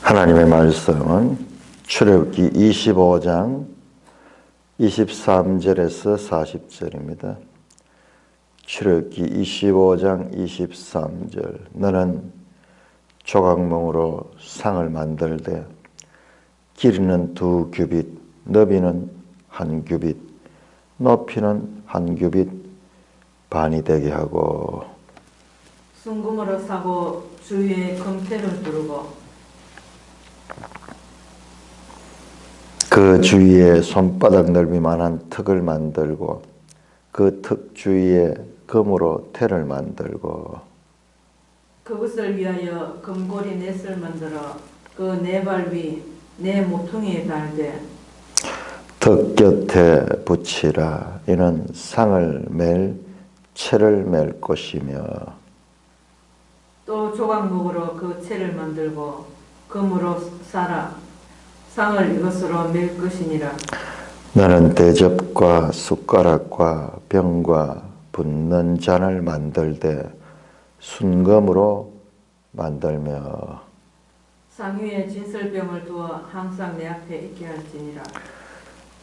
하나님의 말씀은 출애굽기 25장 23절에서 40절입니다. 출애굽기 25장 23절. 너는 조각몽으로 상을 만들되 길이는 2규빗, 너비는 1규빗, 높이는 1규빗 반이 되게 하고 순금으로 사고 주위에 금태를 두르고 그 주위에 손바닥 넓이만한 턱을 만들고 그 턱 주위에 금으로 태를 만들고 그것을 위하여 금고리 넷을 만들어 그 네 발 위 네 모퉁이에 달되 턱 곁에 붙이라. 이는 상을 맬 채를 맬 것이며 또 조각목으로 그 채를 만들고 금으로 사라. 상을 이것으로 맬 것이니라. 너는 대접과 숟가락과 병과 붓는 잔을 만들되 순금으로 만들며 상 위에 진설병을 두어 항상 내 앞에 있게 할지니라.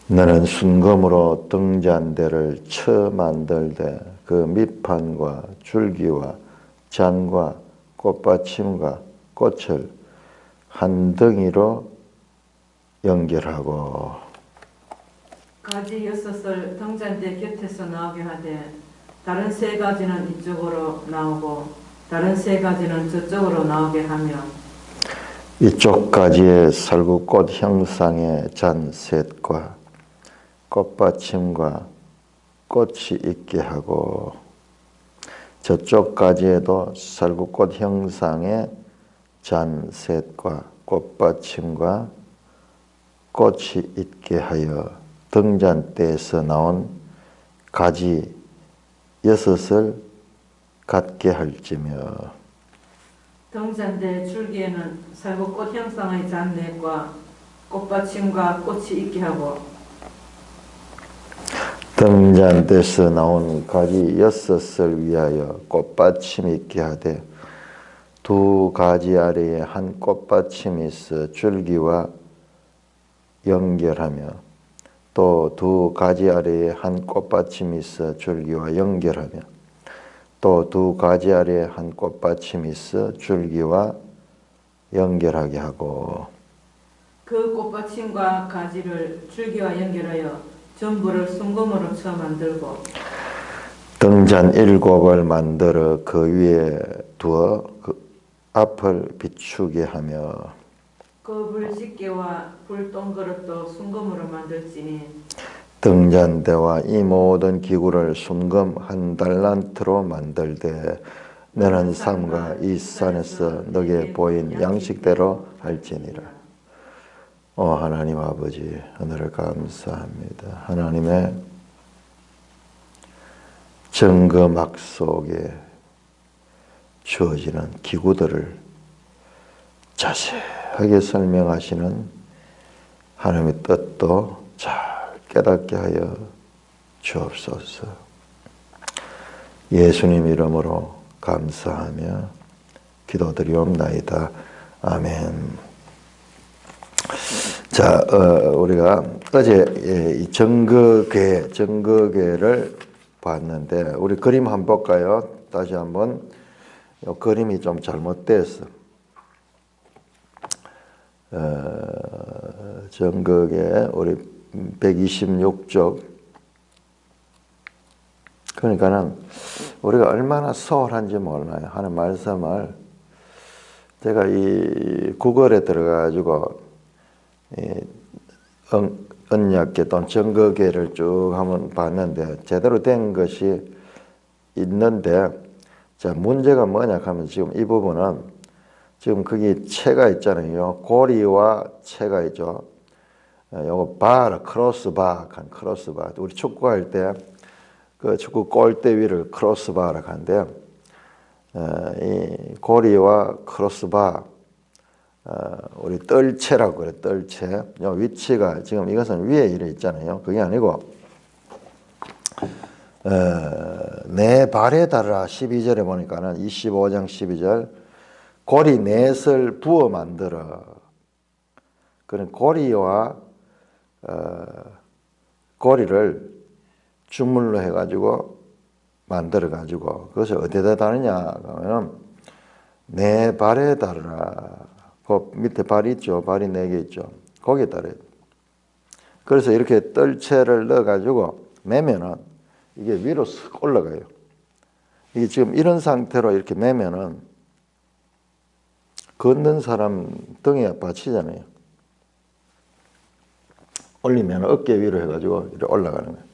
너는 순금으로 등잔대를 쳐 만들되 그 밑판과 줄기와 잔과 꽃받침과 꽃을 한 덩이로 연결하고 가지 6을 등잔대 곁에서 나오게 하되 다른 3가지는 이쪽으로 나오고 다른 3가지는 저쪽으로 나오게 하며 이쪽 가지에 살구꽃 형상의 잔 셋과 꽃받침과 꽃이 있게 하고 저쪽 가지에도 살구꽃 형상의 잔 셋과 꽃받침과 꽃이 있게 하여 등잔대에서 나온 가지 6을 갖게 할지며 등잔대 줄기에는 살구꽃 형상의 잔넷과 꽃받침과 꽃이 있게 하고 등잔대에서 나온 가지 6을 위하여 꽃받침이 있게 하되 두 가지 아래에 한 꽃받침이 있어 줄기와 연결하며 또 두 가지 아래에 한 꽃받침이 있어 줄기와 연결하며 또 두 가지 아래에 한 꽃받침이 있어 줄기와 연결하게 하고 그 꽃받침과 가지를 줄기와 연결하여 전부를 순금으로 쳐 만들고 등잔 7을 만들어 그 위에 두어 그 앞을 비추게 하며 그 불집게와 불똥그릇도 순금으로 만들지니 등잔대와 이 모든 기구를 순금 1달란트로 만들되 너는 삼가 이 산에서 너게 보인 양식대로 할지니라. 하나님 아버지, 하늘을 감사합니다. 하나님의 정금학 속에 주어지는 기구들을 자세하게 설명하시는 하나님의 뜻도 잘 깨닫게 하여 주옵소서. 예수님 이름으로 감사하며 기도드리옵나이다. 아멘. 자, 우리가 어제 이 정거궤를 봤는데 우리 그림 한번 볼까요? 다시 한번. 이 그림이 좀 잘못됐어. 정거궤 우리 126쪽. 그러니까는 우리가 얼마나 소홀한지 몰라요. 하는 말씀을 제가 이 구글에 들어가가지고 언약궤 또는 정거궤를 쭉 한번 봤는데 제대로 된 것이 있는데 자 문제가 뭐냐 하면 지금 이 부분은 지금 거기 채가 있잖아요. 고리와 채가 있죠. 요거 바라 크로스바 한 크로스바 우리 축구할 때 그 축구 골대 위를 크로스바라 하는데 이 고리와 크로스바 우리 뜰채라고 그래. 뜰채 요 위치가 지금 이것은 위에 이래 있잖아요. 그게 아니고 내 발에 달아 12절에 보니까는 25장 12절 고리 넷을 부어 만들어 그런 고리와 고리를 주물로 해가지고 만들어가지고 그것을 어디다 다느냐 하면 내 발에 달으라. 그 밑에 발이 있죠. 발이 4개 있죠. 거기에 달아요. 그래서 이렇게 뜰채를 넣어가지고 매면은 이게 위로 쓱 올라가요. 이게 지금 이런 상태로 이렇게 매면은 걷는 사람 등에 받치잖아요. 올리면 어깨 위로 해가지고 이렇게 올라가는 거예요.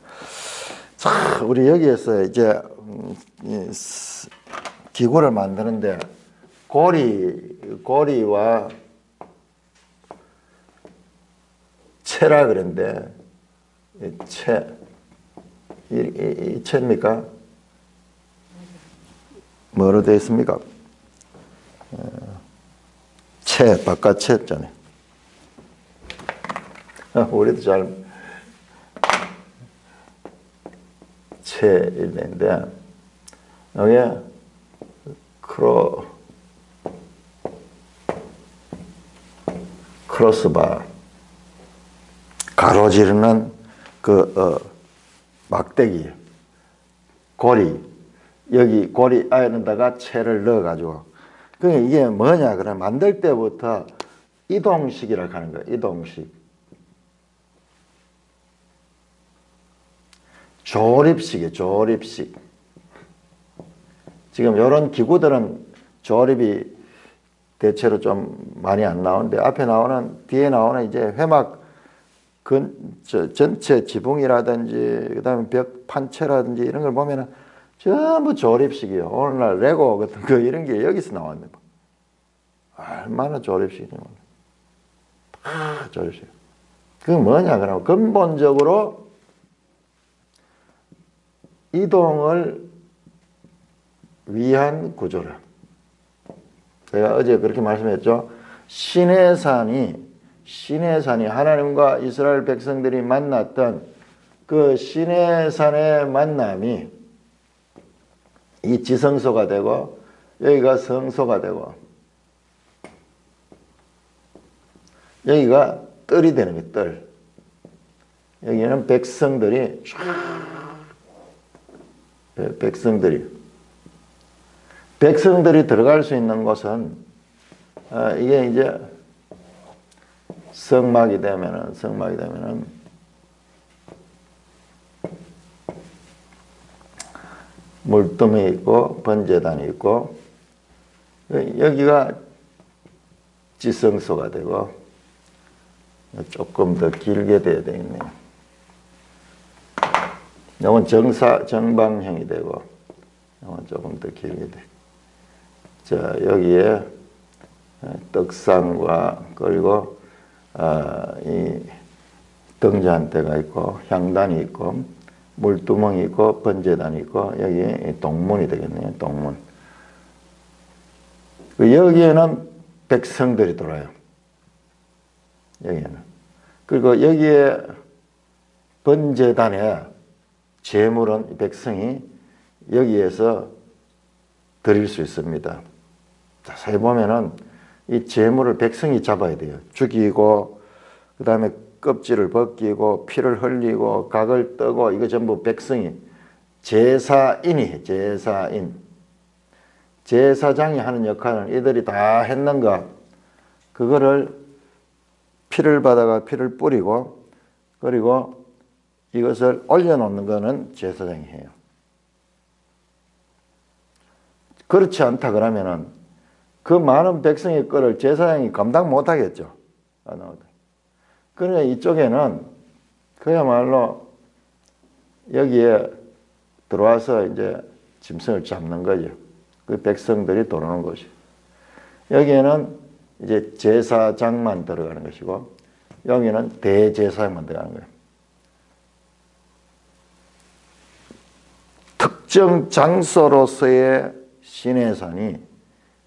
자, 우리 여기에서 이제 기구를 만드는데 고리와 채라 그랬는데 이 채입니까? 뭐로 되어 있습니까? 채, 바깥 채잖아요. 우리도 잘 채인데 여기에 크로스바 가로지르는 막대기 고리 여기 고리 안에다가 채를 넣어가지고 그게 이게 뭐냐 그러면 만들 때부터 이동식이라고 하는 거예요. 이동식 조립식이에요. 조립식. 지금 이런 기구들은 조립이 대체로 좀 많이 안 나오는데 뒤에 나오는 이제 회막 전체 지붕이라든지 그다음에 벽 판체라든지 이런 걸 보면은 전부 조립식이에요. 오늘날 레고 같은 거 이런 게 여기서 나왔네. 얼마나 조립식이냐. 다 조립식. 그게 뭐냐 그러면 근본적으로 이동을 위한 구조라. 제가 어제 그렇게 말씀했죠. 시내산이 하나님과 이스라엘 백성들이 만났던 그 시내산의 만남이 이 지성소가 되고 여기가 성소가 되고 여기가 뜰이 되는 거예요. 뜰. 여기는 백성들이 들어갈 수 있는 곳은 이게 이제 성막이 되면은 물두멍이 있고 번제단이 있고 여기가 지성소가 되고 조금 더 길게 돼야 되겠네요. 이건 정방형이 되고 이건 조금 더 길게 돼. 자, 여기에 떡상과 그리고 이 등잔대가 있고 향단이 있고 물두멍이 있고 번제단이 있고 여기에 동문이 되겠네요. 동문. 여기에는 백성들이 돌아요. 여기에는. 그리고 여기에 번제단에 제물은 백성이 여기에서 드릴 수 있습니다. 자세히 보면은 이 제물을 백성이 잡아야 돼요. 죽이고 그 다음에 껍질을 벗기고 피를 흘리고 각을 뜨고 이거 전부 백성이 제사인이 제사장이 하는 역할은 이들이 다 했는가 그거를 피를 받아가 피를 뿌리고 그리고 이것을 올려놓는 거는 제사장이 해요. 그렇지 않다 그러면은 그 많은 백성의 거를 제사장이 감당 못 하겠죠. 그러니까 이쪽에는 그야말로 여기에 들어와서 이제 짐승을 잡는 거죠. 그 백성들이 돌아오는 것이. 여기에는 이제 제사장만 들어가는 것이고 여기는 대제사장만 들어가는 거예요. 특정 장소로서의 시내산이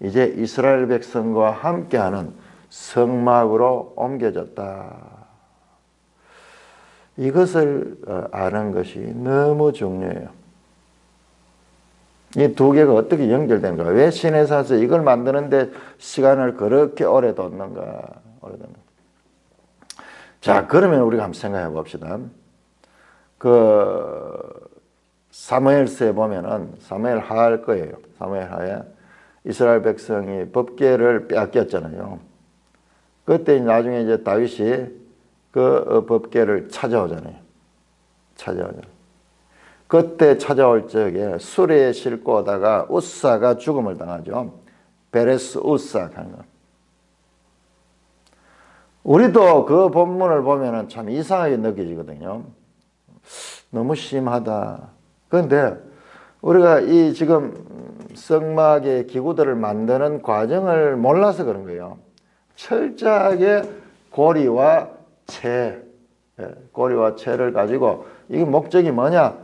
이제 이스라엘 백성과 함께하는 성막으로 옮겨졌다. 이것을 아는 것이 너무 중요해요. 이 두 개가 어떻게 연결되는가? 왜 시내산에서 이걸 만드는데 시간을 그렇게 오래 뒀는가? 자, 그러면 우리가 한번 생각해 봅시다. 그 사무엘서에 보면은 사무엘 하할 거예요. 사무엘 하에 이스라엘 백성이 법궤를 빼앗겼잖아요. 그때 나중에 이제 다윗이 그 법궤를 찾아오잖아요. 그때 찾아올 적에 수레에 싣고 오다가 우사가 죽음을 당하죠. 베레스 우사 하는 거. 우리도 그 본문을 보면은 참 이상하게 느껴지거든요. 너무 심하다. 그런데 우리가 이 지금 성막의 기구들을 만드는 과정을 몰라서 그런 거예요. 철저하게 고리와 채를 가지고 이게 목적이 뭐냐?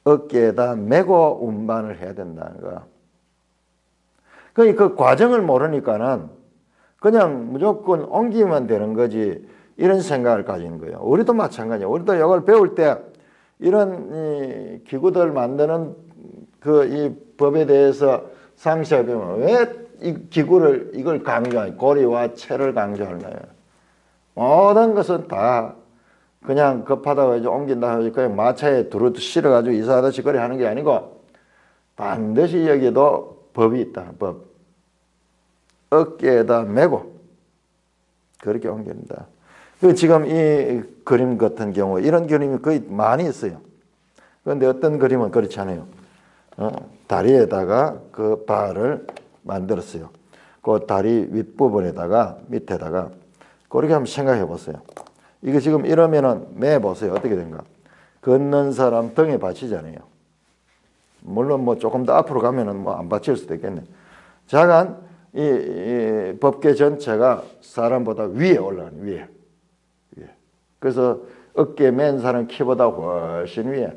어깨에다 메고 운반을 해야 된다는 거. 그 과정을 모르니까는 그냥 무조건 옮기면 되는 거지 이런 생각을 가지는 거예요. 우리도 마찬가지예요. 우리도 이걸 배울 때 이런 이 기구들 만드는 그 이 법에 대해서 상세하게 배우면 왜 이 기구를 이걸 강조하냐? 고리와 채를 강조하나요? 모든 것은 다 그냥 급하다고 해서 옮긴다 해서 그냥 마차에 두루 실어가지고 이사하듯이 그래 하는 게 아니고 반드시 여기도 법이 있다. 법. 어깨에다 메고 그렇게 옮깁니다. 그 지금 이 그림 같은 경우 이런 그림이 거의 많이 있어요. 그런데 어떤 그림은 그렇지 않아요. 다리에다가 그 발을 만들었어요. 그 다리 윗부분에다가 밑에다가 그렇게 한번 생각해 보세요. 이게 지금 이러면은 매 보세요. 어떻게 된가? 걷는 사람 등에 받치잖아요. 물론 뭐 조금 더 앞으로 가면은 뭐 안 받칠 수도 있겠네. 자간 이 법궤 전체가 사람보다 위에 올라가는 위에. 그래서 어깨 맨 사람 키보다 훨씬 위에.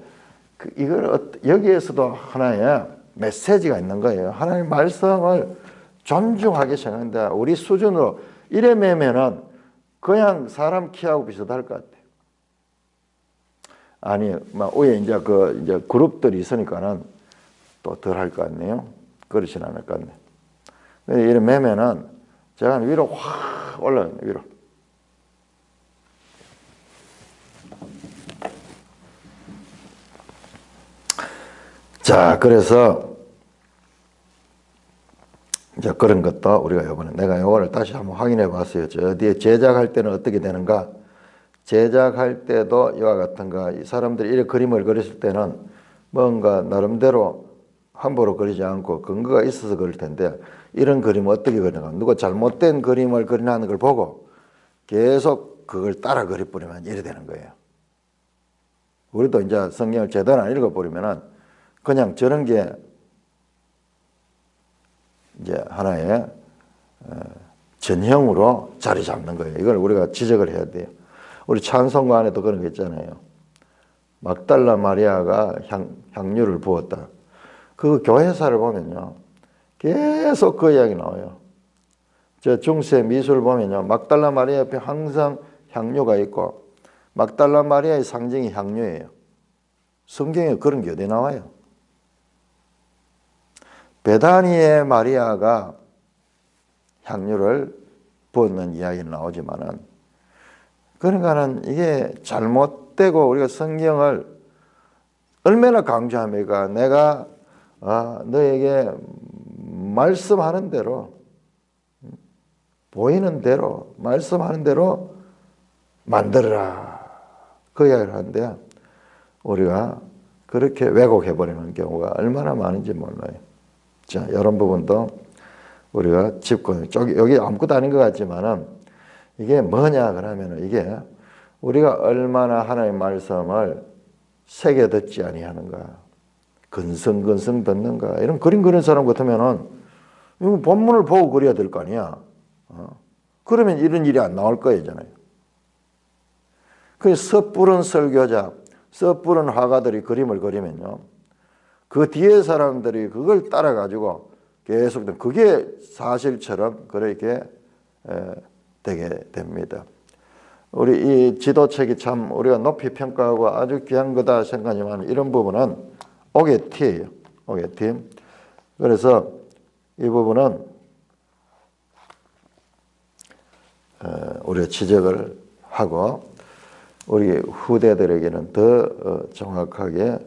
이걸 여기에서도 하나의 메시지가 있는 거예요. 하나님의 말씀을 존중하게 생각한다. 우리 수준으로 이래 매면은 그냥 사람 키하고 비슷할 것 같아요. 아니, 막 위에 이제 이제 그룹들이 있으니까는 또 덜 할 것 같네요. 그렇진 않을 것 같네. 이래 매면은 제가 위로 확 올라가요. 위로. 자, 그래서 이제 그런 것도 우리가 이번에 내가 이거를 다시 한번 확인해 봤어요. 저 뒤에 제작할 때는 어떻게 되는가? 제작할 때도 이와 같은가? 이 사람들이 이렇게 그림을 그렸을 때는 뭔가 나름대로 함부로 그리지 않고 근거가 있어서 그럴 텐데 이런 그림을 어떻게 그리는가? 누가 잘못된 그림을 그리는 걸 보고 계속 그걸 따라 그려버리면 이래 되는 거예요. 우리도 이제 성경을 제대로 안 읽어버리면은 그냥 저런 게 이제 하나의 전형으로 자리 잡는 거예요. 이걸 우리가 지적을 해야 돼요. 우리 찬송가 안에도 그런 게 있잖아요. 막달라 마리아가 향유를 부었다. 그 교회사를 보면요. 계속 그 이야기 나와요. 저 중세 미술 보면요. 막달라 마리아 옆에 항상 향유가 있고 막달라 마리아의 상징이 향유예요. 성경에 그런 게 어디 나와요? 베다니의 마리아가 향유를 부었는 이야기는 나오지만은 그러니까는 이게 잘못되고 우리가 성경을 얼마나 강조합니까? 내가 너에게 말씀하는 대로 보이는 대로 말씀하는 대로 만들어라 그 이야기를 하는데 우리가 그렇게 왜곡해버리는 경우가 얼마나 많은지 몰라요. 자, 이런 부분도 우리가 짚고 여기 아무것도 아닌 것 같지만은 이게 뭐냐 그러면은 이게 우리가 얼마나 하나님의 말씀을 새겨 듣지 아니하는가, 근성근성 듣는가 이런 그림 그리는 사람 같으면은 이거 본문을 보고 그려야 될 거 아니야. 그러면 이런 일이 안 나올 거잖아요. 그 섣부른 설교자, 섣부른 화가들이 그림을 그리면요. 그 뒤에 사람들이 그걸 따라가지고 계속 그게 사실처럼 그렇게 되게 됩니다. 우리 이 지도책이 참 우리가 높이 평가하고 아주 귀한 거다 생각하지만 이런 부분은 오게티예요. 오게티. 그래서 이 부분은 우리가 지적을 하고 우리 후대들에게는 더 정확하게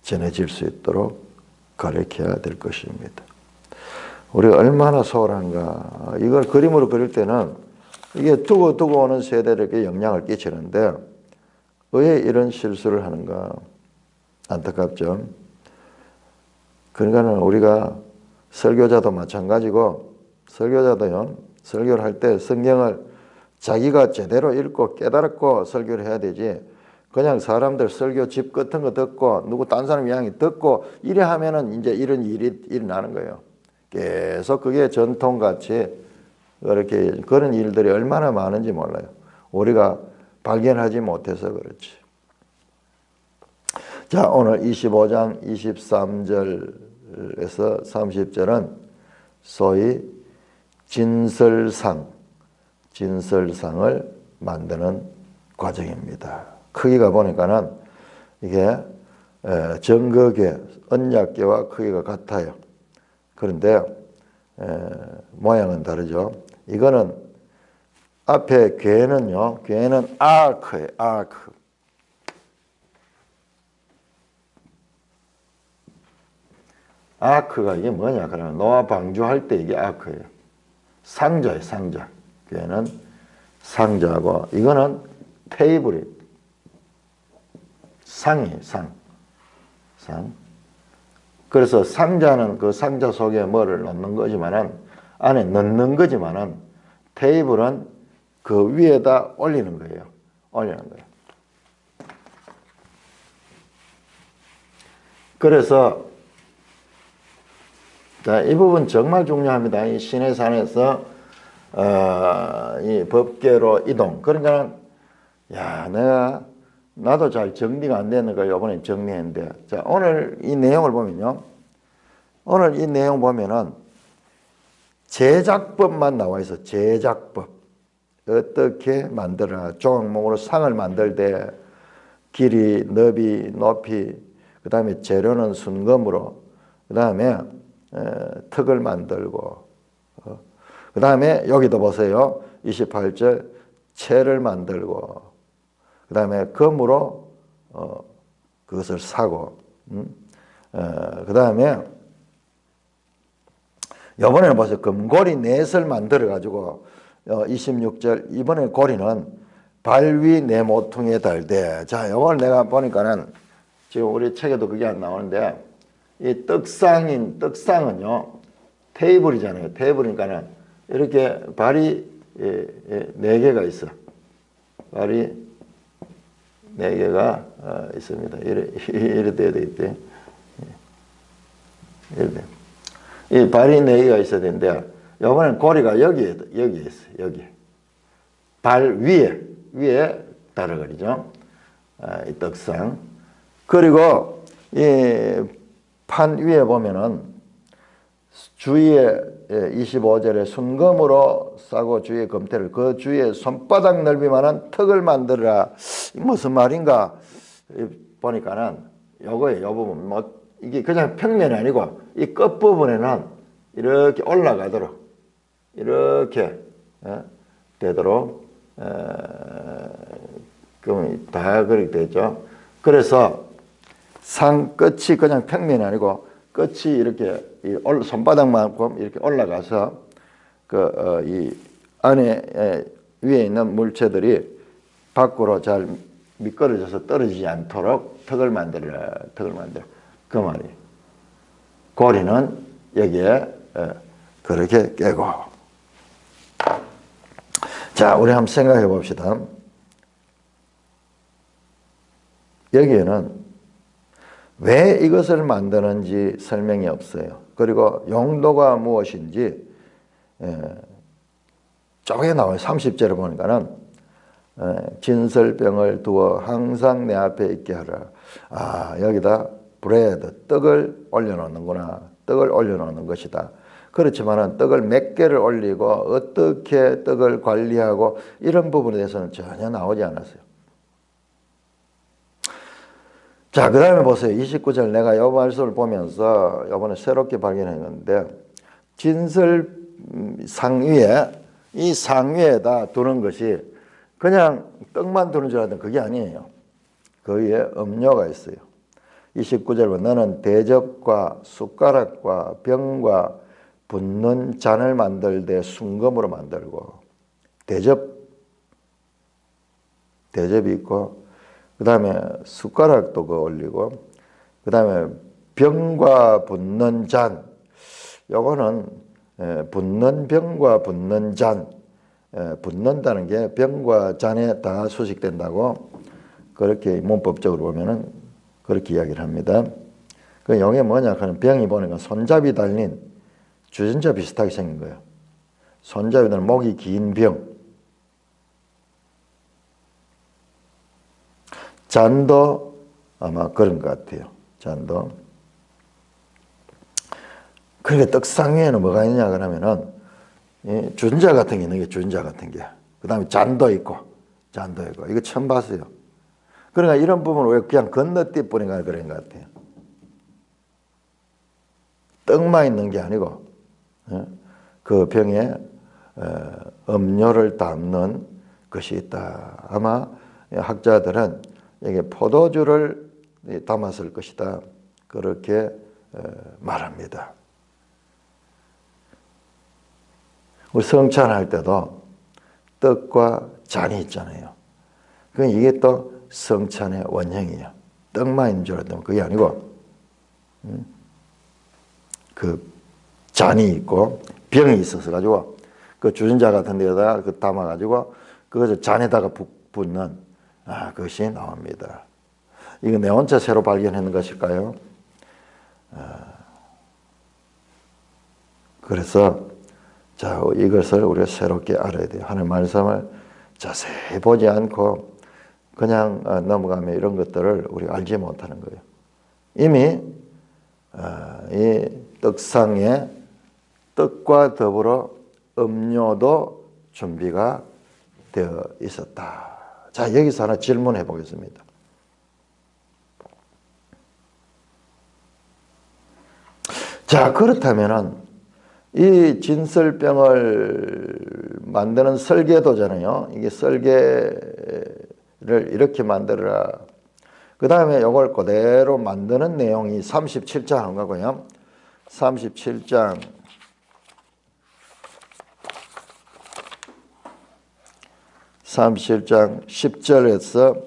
전해질 수 있도록 가르쳐야 될 것입니다. 우리가 얼마나 소홀한가. 이걸 그림으로 그릴 때는 이게 두고 오는 세대들에게 영향을 끼치는데 왜 이런 실수를 하는가. 안타깝죠. 그러니까 우리가 설교자도 마찬가지고, 설교자도요, 설교를 할 때 성경을 자기가 제대로 읽고 깨달았고 설교를 해야 되지, 그냥 사람들 설교 집 같은 거 듣고 누구 딴 사람 이야기 듣고 이래 하면은 이제 이런 일이 일어나는 거예요. 계속 그게 전통같이 그렇게 그런 일들이 얼마나 많은지 몰라요. 우리가 발견하지 못해서 그렇지. 자, 오늘 25장 23절에서 30절은 소위 진설상을 만드는 과정입니다. 크기가 보니까는 이게 정거계, 언약계와 크기가 같아요. 그런데 모양은 다르죠. 이거는 앞에 궤는요, 궤는 아크예요, 아크. 아크가 이게 뭐냐 그러면 노아 방주할 때 이게 아크예요. 상자예요, 상자. 궤는 상자고, 이거는 테이블이 상이에요, 상. 그래서 상자는 그 상자 속에 뭐를 넣는 거지만은, 안에 넣는 거지만은, 테이블은 그 위에다 올리는 거예요. 올리는 거예요. 그래서 자, 이 부분 정말 중요합니다. 이 시내산에서 이 법계로 이동. 그러니까 나도 잘 정리가 안 되는 걸 이번에 정리했는데, 자, 오늘 이 내용을 보면요, 오늘 이 내용 보면은 제작법만 나와 있어. 제작법. 어떻게 만들어라. 조각목으로 상을 만들 때 길이, 너비, 높이, 그 다음에 재료는 순금으로, 그 다음에 턱을 만들고, 그 다음에 여기도 보세요. 28절 채를 만들고, 그 다음에 금으로 그것을 사고, 그 다음에 이번에는 보세요. 금고리 넷을 만들어 가지고 26절 이번에 고리는 발 위 내 모퉁이에 달되. 자, 이걸 내가 보니까는 지금 우리 책에도 그게 안 나오는데, 이 떡상은요 테이블이잖아요. 테이블이니까는 이렇게 발이 4개가 있어. 발이 4개가 있습니다. 이래 돼야 되겠대. 이래 돼. 이 발이 4개가 있어야 되는데, 이번엔 고리가 여기에 있어. 여기 발 위에 달아버리죠. 이 떡상. 그리고 이 판 위에 보면은 주위에 25절에 순금으로 싸고 주위에 금태를, 그 주위에 손바닥 넓이만한 턱을 만들어라. 무슨 말인가 보니까는 요거예요. 요 부분 뭐 이게 그냥 평면이 아니고 이 끝부분에는 이렇게 올라가도록 이렇게 되도록 그러면 다 그렇게 되죠. 그래서 상 끝이 그냥 평면이 아니고 끝이 이렇게 손바닥만큼 이렇게 올라가서 이 안에 위에 있는 물체들이 밖으로 잘 미끄러져서 떨어지지 않도록 턱을 만들어. 그 말이. 고리는 여기에 그렇게 깨고. 자, 우리 한번 생각해 봅시다. 여기에는 왜 이것을 만드는지 설명이 없어요. 그리고 용도가 무엇인지 쪼개 나와요. 30절에 보니까는 진설병을 두어 항상 내 앞에 있게 하라. 아, 여기다 브레드, 떡을 올려놓는구나. 떡을 올려놓는 것이다. 그렇지만은 떡을 몇 개를 올리고 어떻게 떡을 관리하고 이런 부분에 대해서는 전혀 나오지 않았어요. 자, 그 다음에 보세요. 29절 내가 이 말씀을 보면서 이번에 새롭게 발견했는데, 진설 상 위에, 이 상 위에다 두는 것이 그냥 떡만 두는 줄 알았더니 그게 아니에요. 그 위에 음료가 있어요. 29절 보면 너는 대접과 숟가락과 병과 붓는 잔을 만들되 순금으로 만들고 대접이 있고 그 다음에 숟가락도 그 올리고 그 다음에 병과 붓는 잔 요거는 붓는 병과 붓는 잔 붓는다는 게 병과 잔에 다 수식된다고 그렇게 문법적으로 보면은 그렇게 이야기를 합니다. 그 용에 뭐냐 하면 병이 보니까 손잡이 달린 주전자 비슷하게 생긴 거예요. 손잡이 달린 목이 긴 병. 잔도 아마 그런 것 같아요. 잔도. 그러니까 떡상 위에는 뭐가 있냐 그러면은 주전자 같은 게 있는 게 주전자 같은 게. 그 다음에 잔도 있고. 이거 처음 봤어요. 그러니까 이런 부분을 왜 그냥 건너뛰 뿌리가 그런 것 같아요. 떡만 있는 게 아니고 그 병에 음료를 담는 것이 있다. 아마 학자들은 이게 포도주를 담았을 것이다. 그렇게 말합니다. 우리 성찬할 때도 떡과 잔이 있잖아요. 이게 또 성찬의 원형이에요. 떡만 있는 줄 알았더니 그게 아니고 그 잔이 있고 병이 있어서 가지고 그 주전자 같은 데다가 그 담아 가지고 그것을 잔에다가 붓는 그것이 나옵니다. 이거 내 혼자 새로 발견하는 것일까요? 그래서 자 이것을 우리가 새롭게 알아야 돼요. 하나님의 말씀을 자세히 보지 않고 그냥 넘어가면 이런 것들을 우리가 알지 못하는 거예요. 이미 이 떡상에 떡과 더불어 음료도 준비가 되어 있었다. 자, 여기서 하나 질문해 보겠습니다. 자, 그렇다면은 이 진설병을 만드는 설계도잖아요. 이게 설계를 이렇게 만들어라. 그 다음에 이걸 그대로 만드는 내용이 37장 하는 거고요. 37장 10절에서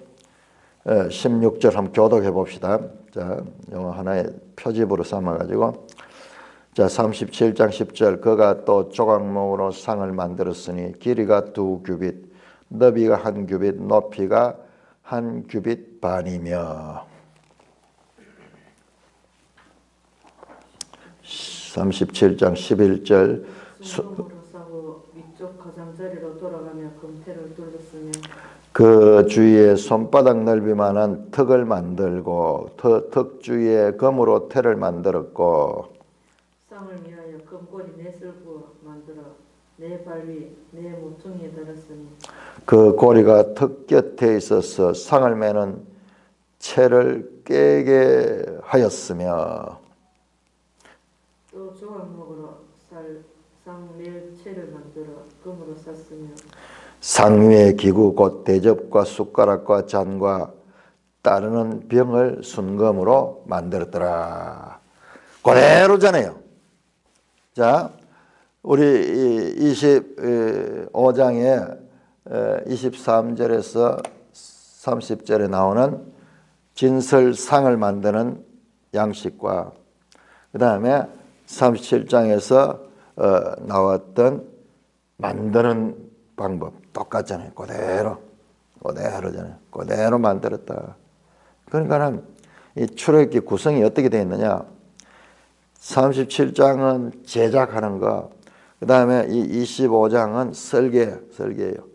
16절 한번 교독해 봅시다. 자, 이거 하나의 표집으로 삼아가지고 자, 37장 10절 그가 또 조각목으로 상을 만들었으니 길이가 2규빗, 너비가 1규빗, 높이가 1규빗 반이며 37장 11절 순금으로 싸고 위쪽 가장자리로 돌아가며 금태를 둘렀으며 그 주위에 손바닥 넓이만한 턱을 만들고 턱 주위에 금으로 태를 만들었고 쌍을 위하여 금고리 넷을 부어 만들어 네 발 위 네 모퉁이에 달았으니 그 고리가 턱 곁에 있어서 상을 매는 채를 깨게 하였으며 또 조각목으로 쌍낼 채를 만들어 금으로 쌌으며 상위의 기구 곧 대접과 숟가락과 잔과 따르는 병을 순금으로 만들었더라. 그대로잖아요. 자, 우리 25장에 23절에서 30절에 나오는 진설상을 만드는 양식과 그 다음에 37장에서 나왔던 만드는 방법 똑같잖아요. 그대로잖아요. 그대로 만들었다. 그러니까는 이 출애굽기 구성이 어떻게 되어 있느냐? 37장은 제작하는 거, 그 다음에 이 25장은 설계예요.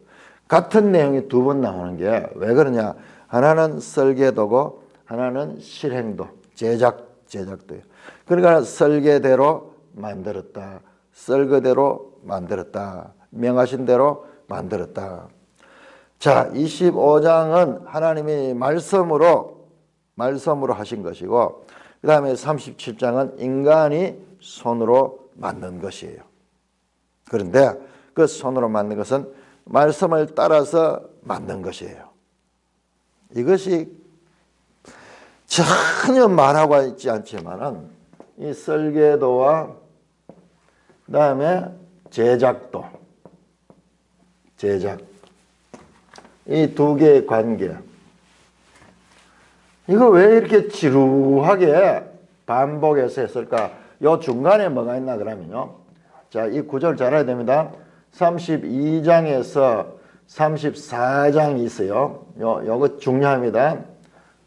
같은 내용이 두 번 나오는 게 왜 그러냐? 하나는 설계도고 하나는 실행도, 제작도예요. 그러니까 설계대로 만들었다. 설계대로 만들었다. 명하신 대로 만들었다. 자, 25장은 하나님이 말씀으로 하신 것이고 그 다음에 37장은 인간이 손으로 만든 것이에요. 그런데 그 손으로 만든 것은 말씀을 따라서 만든 것이에요. 이것이 전혀 말하고 있지 않지만은 이 설계도와 그다음에 제작 이 두 개의 관계, 이거 왜 이렇게 지루하게 반복해서 했을까? 요 중간에 뭐가 있나 그러면요, 자, 이 구절 잘 알아야 됩니다. 32장에서 34장이 있어요. 요거 중요합니다.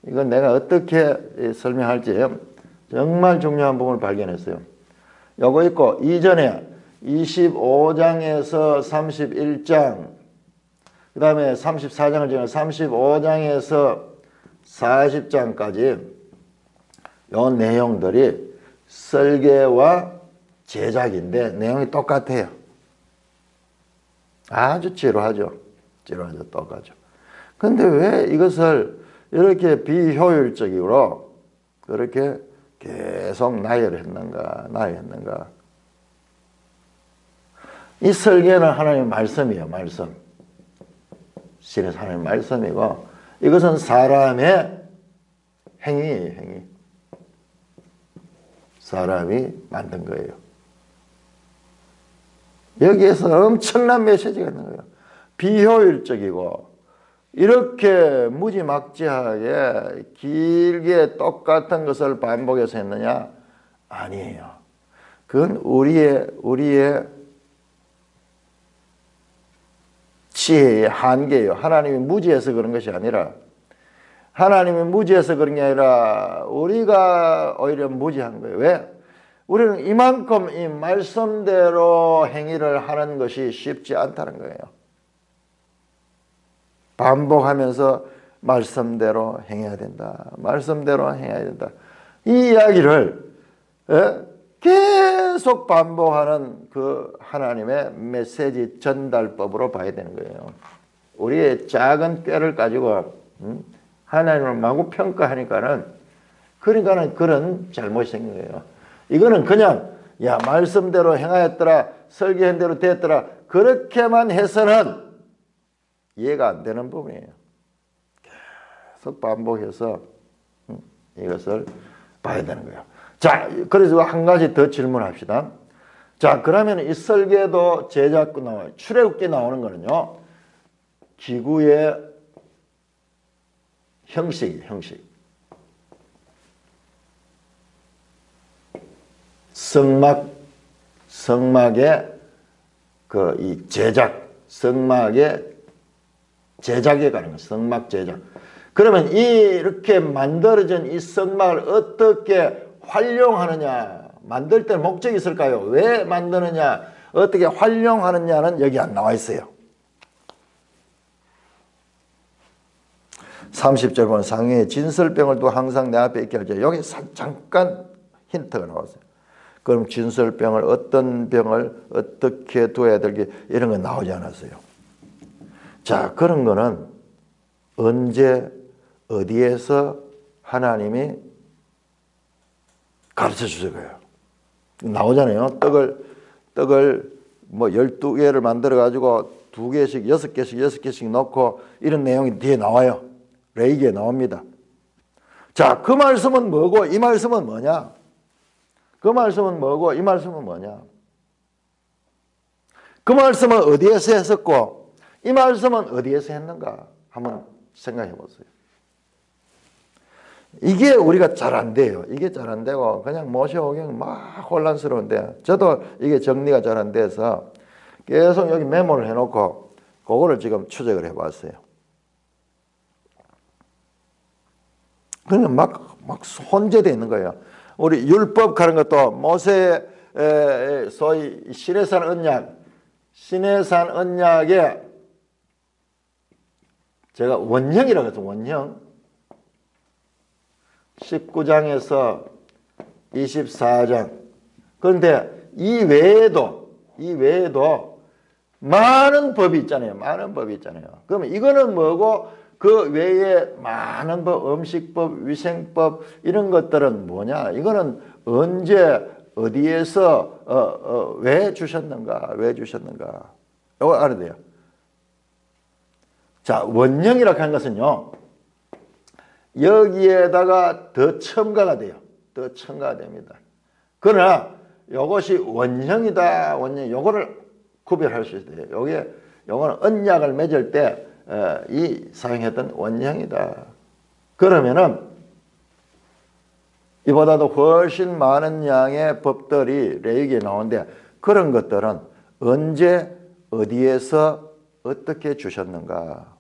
이건 내가 어떻게 설명할지 정말 중요한 부분을 발견했어요. 요거 있고, 이전에 25장에서 31장, 그 다음에 34장을 지나 35장에서 40장까지 요 내용들이 설계와 제작인데 내용이 똑같아요. 아주 지루하죠. 똑같죠. 근데 왜 이것을 이렇게 비효율적으로 그렇게 계속 나열했는가? 이 설계는 하나님의 말씀이에요. 말씀. 신에서 하나님의 말씀이고, 이것은 사람의 행위. 사람이 만든 거예요. 여기에서 엄청난 메시지가 있는 거예요. 비효율적이고 이렇게 무지막지하게 길게 똑같은 것을 반복해서 했느냐? 아니에요. 그건 우리의 지혜의 한계예요. 하나님이 무지해서 그런 것이 아니라, 우리가 오히려 무지한 거예요. 왜? 우리는 이만큼 이 말씀대로 행위를 하는 것이 쉽지 않다는 거예요. 반복하면서 말씀대로 행해야 된다. 이 이야기를 계속 반복하는 그 하나님의 메시지 전달법으로 봐야 되는 거예요. 우리의 작은 꾀를 가지고 하나님을 마구 평가하니까는 그런 잘못이 생긴 거예요. 이거는 그냥 말씀대로 행하였더라, 설계한 대로 됐더라, 그렇게만 해서는 이해가 안 되는 부분이에요. 계속 반복해서 이것을 봐야 되는 거예요. 자, 그래서 한 가지 더 질문합시다. 자, 그러면 이 설계도 제작구 나와요. 출애굽기 나오는 거는요, 기구의 형식. 성막의 이 제작, 성막의 제작에 가는 거예요. 성막 제작. 그러면 이렇게 만들어진 이 성막을 어떻게 활용하느냐? 만들 때 목적이 있을까요? 왜 만드느냐? 어떻게 활용하느냐는 여기 안 나와 있어요. 30절 보면 상위에 진설병을 또 항상 내 앞에 있게 할지. 여기 잠깐 힌트가 나왔어요. 그럼 진설병을, 어떤 병을 어떻게 두어야 될지 이런 거 나오지 않았어요. 자, 그런 거는 언제 어디에서 하나님이 가르쳐 주실 거예요. 나오잖아요. 떡을 뭐 12개를 만들어 가지고 2개씩 6개씩 넣고 이런 내용이 뒤에 나와요. 레위기에 나옵니다. 자, 그 말씀은 뭐고 이 말씀은 뭐냐? 그 말씀은 뭐고 이 말씀은 뭐냐? 그 말씀은 어디에서 했었고 이 말씀은 어디에서 했는가? 한번 생각해 보세요. 이게 우리가 잘 안 돼요. 이게 잘 안 되고 그냥 모세오경 막 혼란스러운데, 저도 이게 정리가 잘 안 돼서 계속 여기 메모를 해놓고 그거를 지금 추적을 해봤어요. 그냥 막 혼재되어 있는 거예요. 우리 율법 하는 것도 모세 소위 시내산 언약에 제가 원형이라고 해서 원형 19장에서 24장. 그런데 이 외에도 많은 법이 있잖아요. 그러면 이거는 뭐고 그 외에 많은 법, 음식법, 위생법 이런 것들은 뭐냐? 이거는 언제 어디에서 왜 주셨는가? 이거 알아야 돼요. 자, 원형이라고 하는 것은요, 여기에다가 더 첨가가 돼요. 더 첨가가 됩니다. 그러나 이것이 원형이다, 원형, 요거를 구별할 수 있어요. 요거는 언약을 맺을 때 이 사용했던 원형이다. 그러면은 이보다도 훨씬 많은 양의 법들이 레위기에 나오는데 그런 것들은 언제 어디에서 어떻게 주셨는가?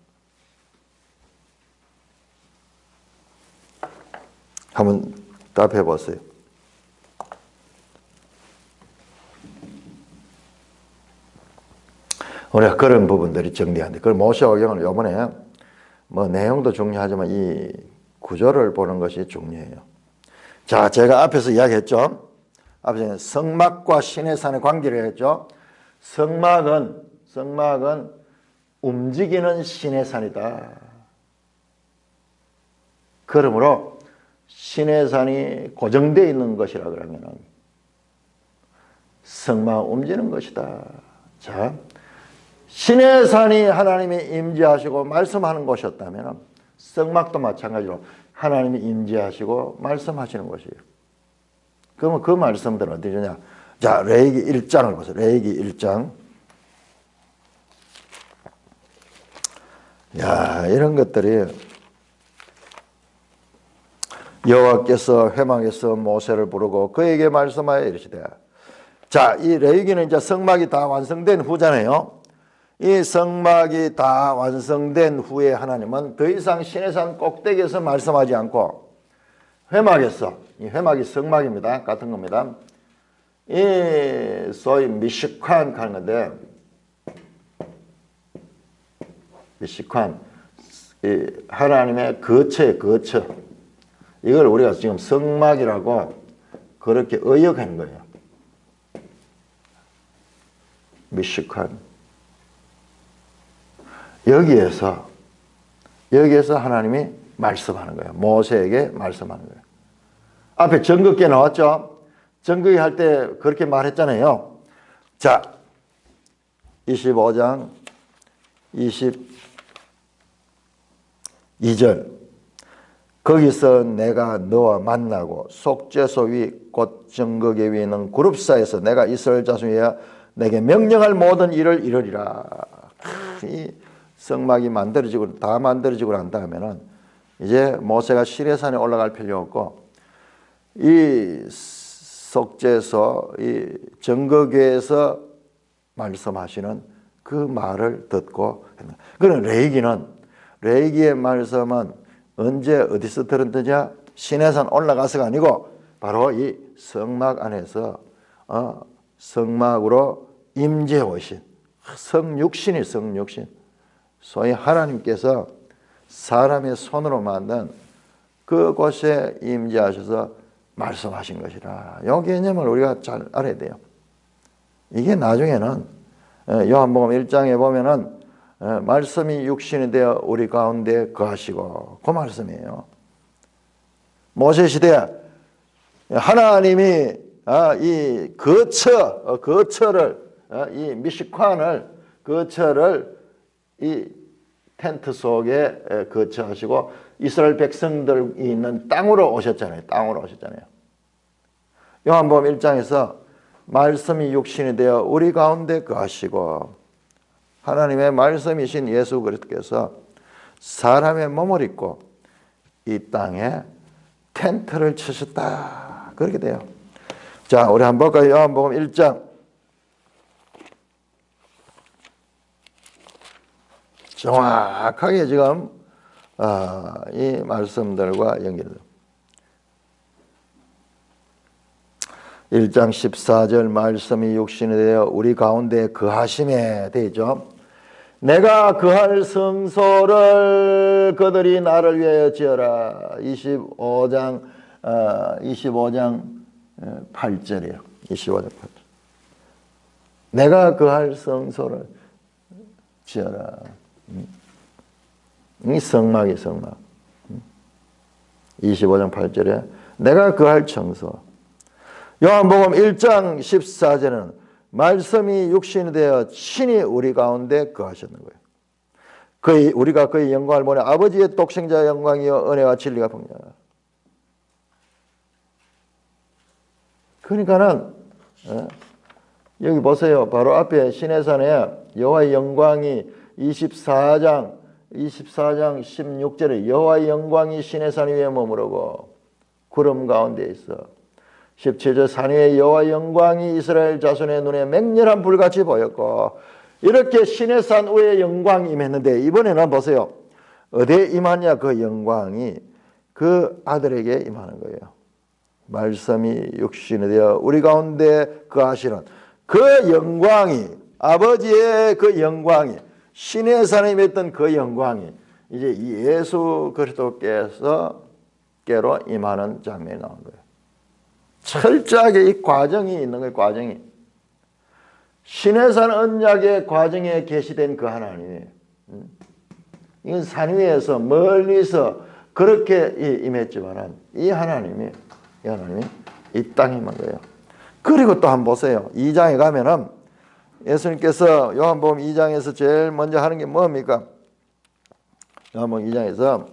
한번 답해 보세요. 우리가 그런 부분들이 정리한데, 그걸 모세오경은 이번에 뭐 내용도 중요하지만 이 구조를 보는 것이 중요해요. 자, 제가 앞에서 이야기했죠. 앞에서 성막과 시내산의 관계를 했죠. 성막은 움직이는 시내산이다. 그러므로 시내산이 고정되어 있는 것이라 그러면 성막은 움직이는 것이다. 자, 시내산이 하나님이 임재하시고 말씀하는 곳이었다면 성막도 마찬가지로 하나님이 임재하시고 말씀하시는 곳이에요. 그러면 그 말씀들은 어디 주냐? 자, 레위기 1장을 보세요. 레위기 1장. 야, 이런 것들이 여호와께서 회막에서 모세를 부르고 그에게 말씀하여 이르시되. 자, 이 레위기는 이제 성막이 다 완성된 후잖아요. 이 성막이 다 완성된 후에 하나님은 더 이상 시내산 꼭대기에서 말씀하지 않고 회막에서, 이 회막이 성막입니다. 같은 겁니다. 이 소위 미식관 하는 건데, 미식관, 이 하나님의 거처의 거처, 이걸 우리가 지금 성막이라고 그렇게 의역하는 거예요. 미식관. 여기에서 하나님이 말씀하는 거예요. 모세에게 말씀하는 거예요. 앞에 정극기에 나왔죠? 정극기 할 때 그렇게 말했잖아요. 자, 25장 22절. 거기서 내가 너와 만나고 속죄소 위 곧 정극의 위에 있는 그룹사에서 내가 이스라엘 자손 위에 내게 명령할 모든 일을 이루리라. 이 성막이 만들어지고 다 만들어지고 난 다음에는 이제 모세가 시내산에 올라갈 필요 없고 이 속죄소, 이 정거궤에서 말씀하시는 그 말을 듣고, 그런 레위기의 말씀은 언제 어디서 들었느냐? 시내산 올라가서가 아니고 바로 이 성막 안에서 성막으로 임재해 오신 성육신이 성육신, 소위 하나님께서 사람의 손으로 만든 그곳에 임재하셔서 말씀하신 것이라. 이 개념을 우리가 잘 알아야 돼요. 이게 나중에는 요한복음 1장에 보면은 말씀이 육신이 되어 우리 가운데 거하시고, 그 말씀이에요. 모세 시대에 하나님이 이 거처를 이 미식관을 거처를 이 텐트 속에 거처하시고 이스라엘 백성들이 있는 땅으로 오셨잖아요. 땅으로 오셨잖아요. 요한복음 1장에서 말씀이 육신이 되어 우리 가운데 거하시고, 하나님의 말씀이신 예수 그리스도께서 사람의 몸을 입고 이 땅에 텐트를 치셨다. 그렇게 돼요. 자, 우리 한번 볼까요? 요한복음 1장. 정확하게 지금 이 말씀들과 연결돼요. 1장 14절 말씀이 육신이 되어 우리 가운데 거하심에 되죠. 내가 거할 성소를 그들이 나를 위하여 지어라. 25장 8절이에요. 25장 8절. 내가 거할 성소를 지어라. 이 성막이 성막. 25장 8절에 내가 거할 성소. 요한복음 1장 14절에는 말씀이 육신이 되어 친히 우리 가운데 거하셨는 거예요. 우리가 그의 영광을 보내 아버지의 독생자의 영광이여 은혜와 진리가 풍성하다. 그러니까는 여기 보세요. 바로 앞에 시내산에 여호와의 영광이 24장 16절에 여호와의 영광이 시내산 위에 머무르고 구름 가운데 있어. 17절 산 위에 여호와의 영광이 이스라엘 자손의 눈에 맹렬한 불같이 보였고, 이렇게 시내산 위에 영광이 임했는데 이번에는 보세요. 어디에 임하냐? 그 영광이 그 아들에게 임하는 거예요. 말씀이 육신이 되어 우리 가운데 거하시는 그 영광이, 아버지의 그 영광이, 시내산에 임했던 그 영광이 이제 예수 그리스도께로 임하는 장면이 나온 거예요. 철저하게 이 과정이 있는 거예요. 과정이. 시내산 언약의 과정에 계시된 그 하나님이, 이건 산 위에서 멀리서 그렇게 임했지만 이 하나님이 이 땅에 임한 거예요. 그리고 또 한번 보세요. 2장에 가면은 예수님께서 요한복음 2장에서 제일 먼저 하는 게 뭡니까? 요한복음 2장에서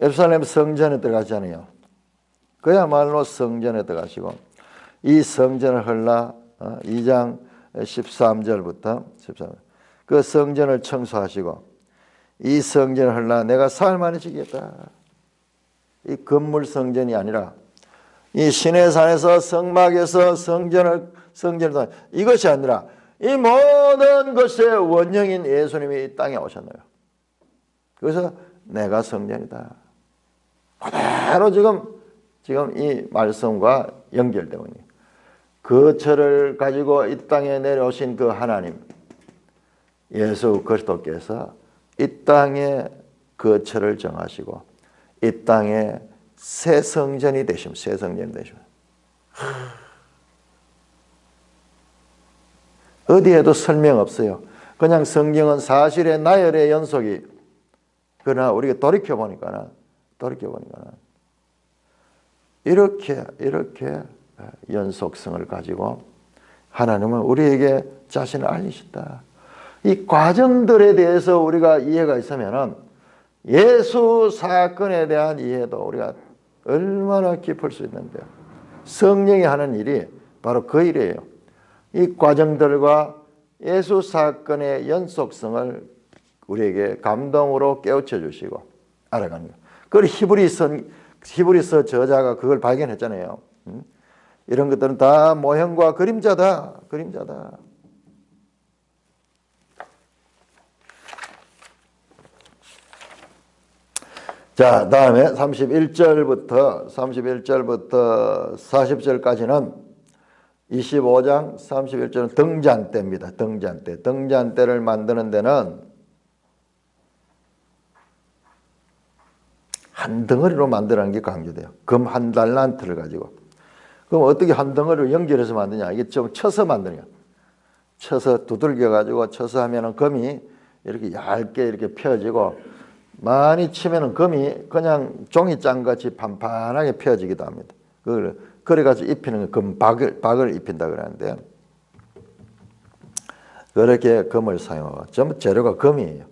예루살렘 성전에 들어가잖아요. 그야말로 성전에 들어가시고, 이 성전을 흘러 2장 13절부터 14절 그 성전을 청소하시고, 이 성전을 흘러 내가 사흘 만에 지겠다. 이 건물 성전이 아니라 이 시내산에서 성막에서 성전을 이것이 아니라 이 모든 것의 원형인 예수님이 이 땅에 오셨나요? 그래서 내가 성전이다. 그대로 지금 이 말씀과 연결되고 있는 그 철을 가지고 이 땅에 내려오신 그 하나님 예수 그리스도께서 이 땅에 그 철을 정하시고 이 땅에 새 성전이 되시면 어디에도 설명 없어요. 그냥 성경은 사실의 나열의 연속이, 그러나 우리가 돌이켜보니까 이렇게 연속성을 가지고 하나님은 우리에게 자신을 알리셨다. 이 과정들에 대해서 우리가 이해가 있으면 예수 사건에 대한 이해도 우리가 얼마나 깊을 수 있는데요. 성령이 하는 일이 바로 그 일이에요. 이 과정들과 예수 사건의 연속성을 우리에게 감동으로 깨우쳐 주시고 알아가는 거예요. 그걸 히브리서 저자가 그걸 발견했잖아요. 이런 것들은 다 모형과 그림자다. 자, 다음에 31절부터 40절까지는 25장 31절은 등잔대입니다. 등잔대를 만드는 데는 한 덩어리로 만드라는 게 강조돼요. 금 한 달란트를 가지고. 그럼 어떻게 한 덩어리를 연결해서 만드냐? 이게 좀 쳐서 만드냐? 쳐서 두들겨 가지고 쳐서 하면은 금이 이렇게 얇게 이렇게 펴지고, 많이 치면은 금이 그냥 종이장 같이 판판하게 펴지기도 합니다. 그래가지고 입히는 박을 입힌다 그러는데, 그렇게 금을 사용하고 전부 재료가 금이에요.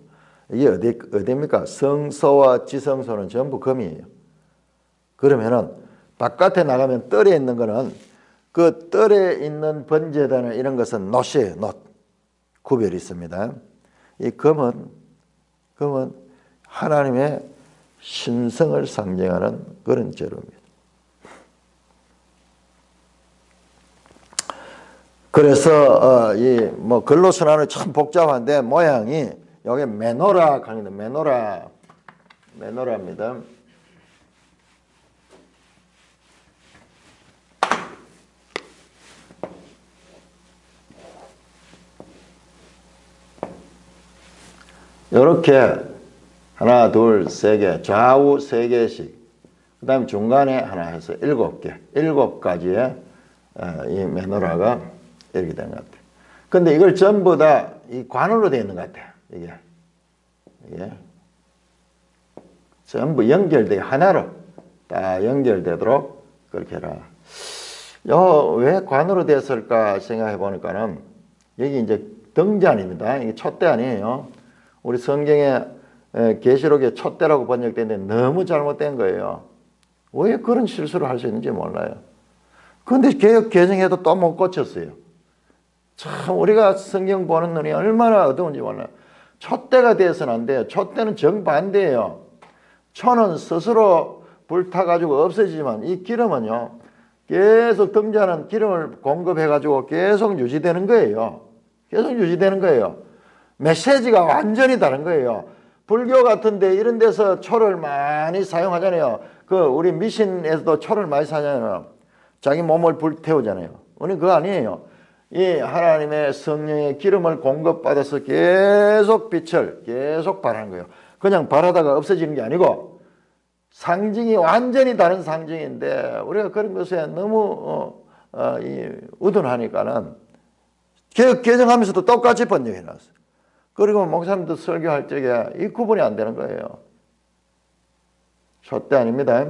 이게 어디입니까? 성소와 지성소는 전부 금이에요. 그러면은 바깥에 나가면 뜰에 있는 거는 그 뜰에 있는 번제단을 이런 것은 놋이에요. 구별이 있습니다. 이 금은 하나님의 신성을 상징하는 그런 재료입니다. 그래서 글로 순환은 참 복잡한데 모양이 여기 메노라 강의다. 메노라입니다. 이렇게 하나, 둘, 세 개, 좌우 세 개씩, 그 다음에 중간에 하나 해서 7개, 7가지의 이 메노라가 이렇게 된 것 같아요. 근데 이걸 전부 다 이 관으로 되어 있는 것 같아요. 이게 전부 연결되게 하나로 다 연결되도록 그렇게 해라. 왜 관으로 됐을까 생각해 보니까는 여기 이제 등잔입니다. 이게 촛대 아니에요. 우리 성경에 계시록의 촛대라고 번역되는데 너무 잘못된 거예요. 왜 그런 실수를 할 수 있는지 몰라요. 그런데 개혁 개정해도 또 못 고쳤어요. 참 우리가 성경 보는 눈이 얼마나 어두운지 몰라요. 촛대가 되어서는 안 돼요. 촛대는 정반대예요. 초는 스스로 불타가지고 없어지지만 이 기름은요, 계속 등자는 기름을 공급해가지고 계속 유지되는 거예요. 계속 유지되는 거예요. 메시지가 완전히 다른 거예요. 불교 같은데 이런 데서 초를 많이 사용하잖아요. 우리 미신에서도 초를 많이 사용하잖아요. 자기 몸을 불태우잖아요. 우리 그거 아니에요. 이 하나님의 성령의 기름을 공급받아서 계속 빛을 계속 발하는 거예요. 그냥 발하다가 없어지는 게 아니고 상징이 완전히 다른 상징인데 우리가 그런 것에 너무 우둔하니까는 개혁 개정하면서도 똑같이 번역해 놨어요. 그리고 목사님도 설교할 적에 이 구분이 안 되는 거예요. 촛대 아닙니다.